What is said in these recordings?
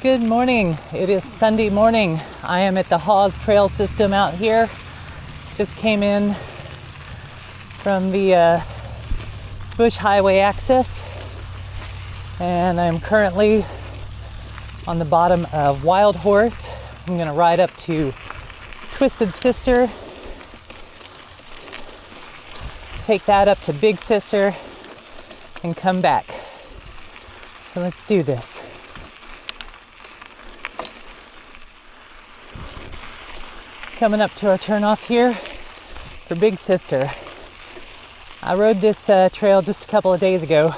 Good morning. It is Sunday morning. I am at the Hawes Trail System out here. Just came in from the Bush Highway access, and I'm currently on the bottom of Wild Horse. I'm going to ride up to Twisted Sister, take that up to Big Sister, and come back. So let's do this. Coming up to our turnoff here for Big Sister. I rode this trail just a couple of days ago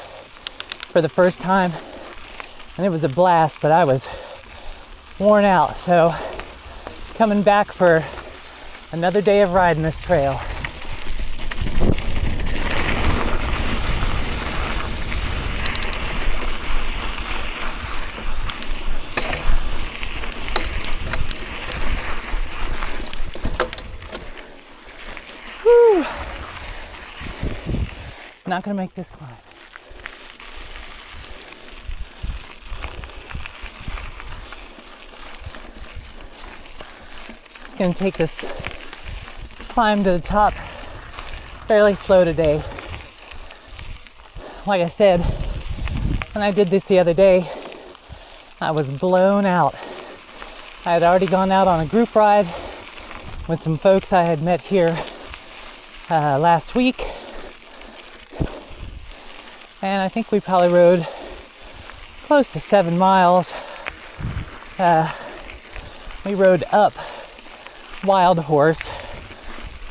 for the first time, and it was a blast, but I was worn out. So coming back for another day of riding this trail. Whew. Not gonna make this climb. Just gonna take this climb to the top fairly slow today. Like I said, when I did this the other day, I was blown out. I had already gone out on a group ride with some folks I had met here last week, and I think we probably rode close to 7 miles. We rode up Wild Horse,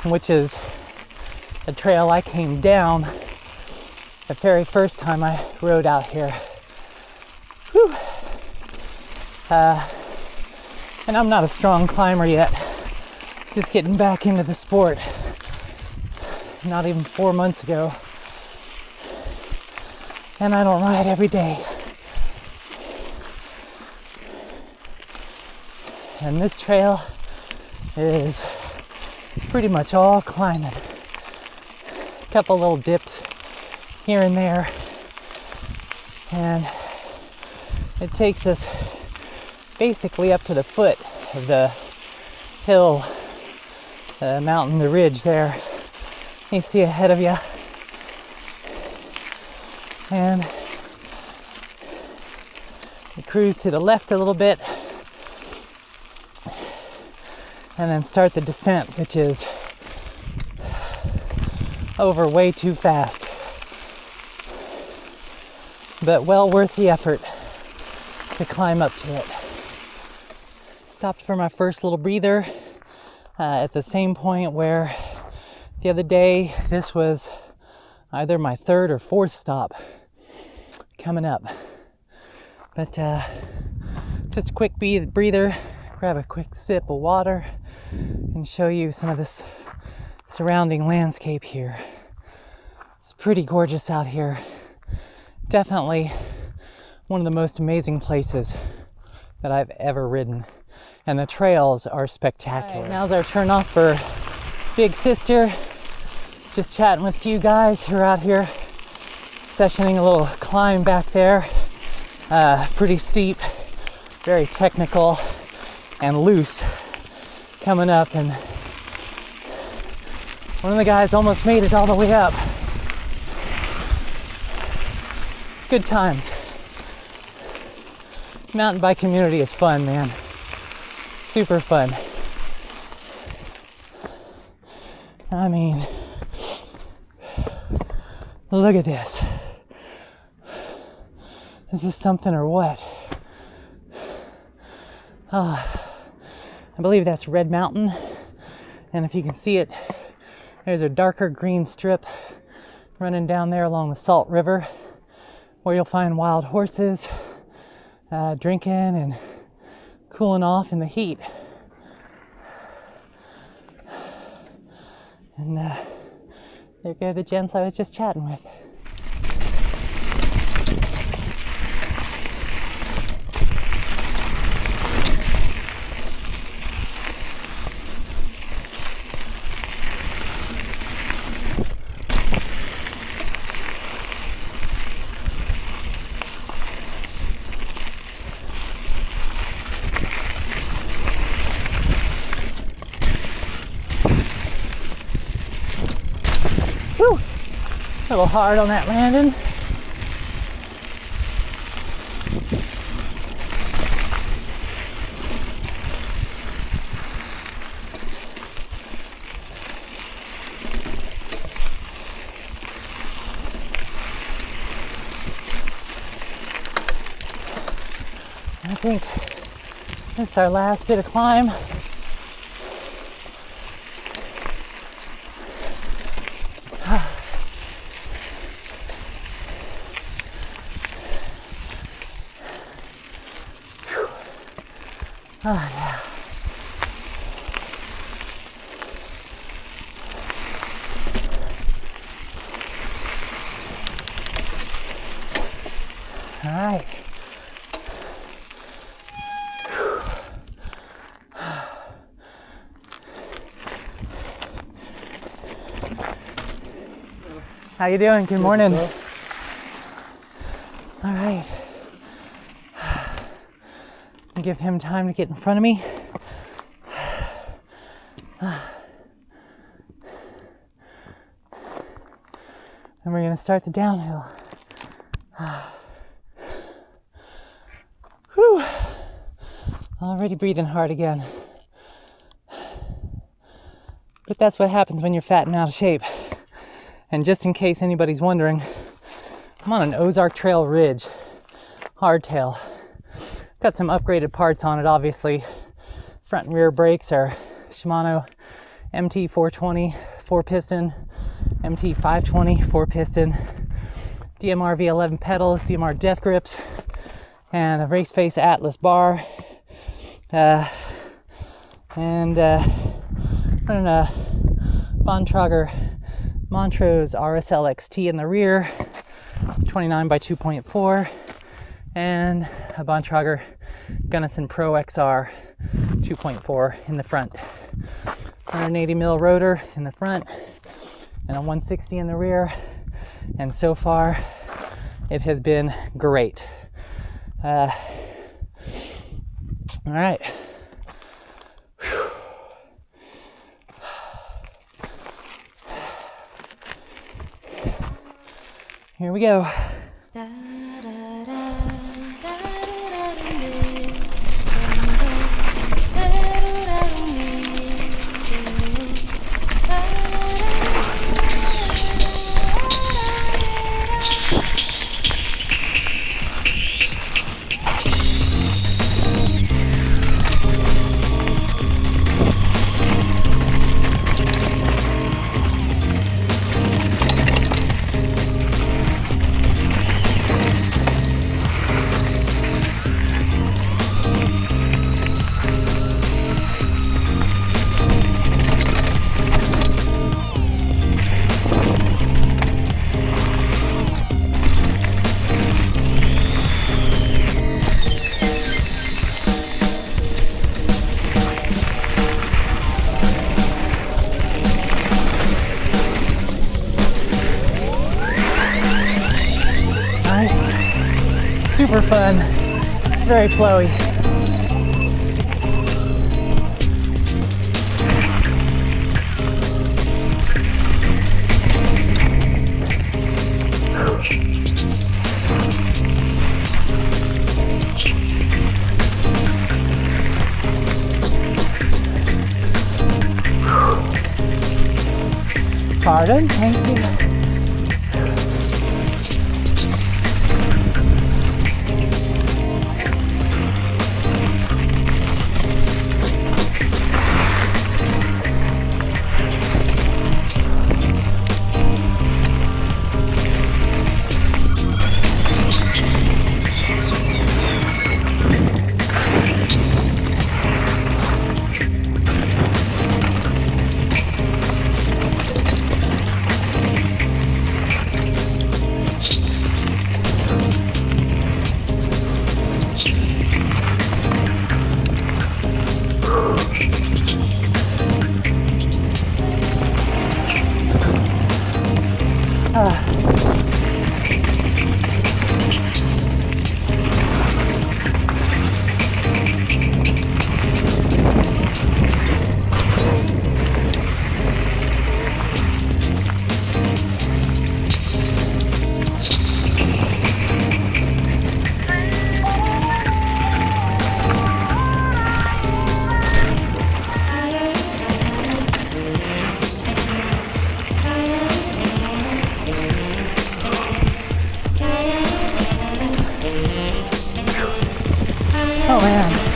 which is a trail I came down the very first time I rode out here. Whew. And I'm not a strong climber yet, just getting back into the sport. Not even 4 months ago, and I don't ride every day. And this trail is pretty much all climbing. A couple little dips here and there, and it takes us basically up to the foot of the hill, the mountain, the ridge there. You see ahead of you, and you cruise to the left a little bit, and then start the descent, which is over way too fast, but well worth the effort to climb up to it. Stopped for my first little breather at the same point where the other day, this was either my third or fourth stop coming up. But just a quick breather, grab a quick sip of water, and show you some of this surrounding landscape here. It's pretty gorgeous out here. Definitely one of the most amazing places that I've ever ridden. And the trails are spectacular. Right, now's our turn off for Big Sister. Just chatting with a few guys who are out here sessioning a little climb back there. Pretty steep, very technical and loose coming up, and one of the guys almost made it all the way up. It's good times. Mountain bike community is fun, man. Super fun. I mean, look at this. Is this something or what? I believe that's Red Mountain. And if you can see it, there's a darker green strip running down there along the Salt River, where you'll find wild horses drinking and cooling off in the heat. And there go the gents I was just chatting with. little hard on that landing. I think this is our last bit of climb. Oh, yeah. All right. How you doing? Good morning. All right. Give him time to get in front of me. And we're going to start the downhill. Whew. Already breathing hard again. But that's what happens when you're fat and out of shape. And just in case anybody's wondering, I'm on an Ozark Trail Ridge, hardtail. Got some upgraded parts on it, obviously. Front and rear brakes are Shimano MT420 4-piston, MT520 4-piston, DMR V11 pedals, DMR death grips, and a race face Atlas bar. And running a Bontrager Montrose RSL XT in the rear, 29 by 2.4. And a Bontrager Gunnison Pro XR 2.4 in the front. 180 mil rotor in the front and a 160 in the rear. And so far, it has been great. All right. Here we go. Super fun, very flowy. Pardon, thank you. Oh man.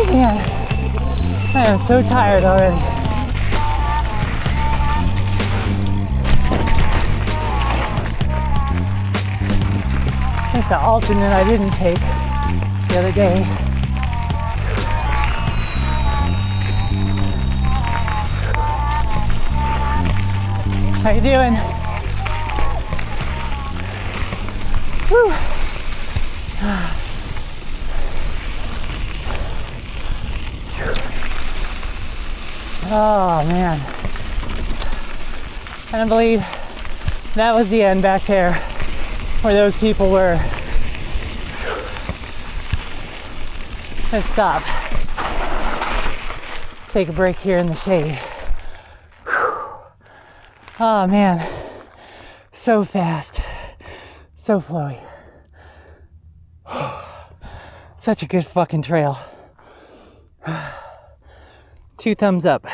Man, I am so tired already. It's the alternate I didn't take the other day. How you doing? Whew. Oh man, I don't believe that was the end back there where those people were. Let's stop. Take a break here in the shade. Oh man, so fast, so flowy. Such a good fucking trail. 2 thumbs up.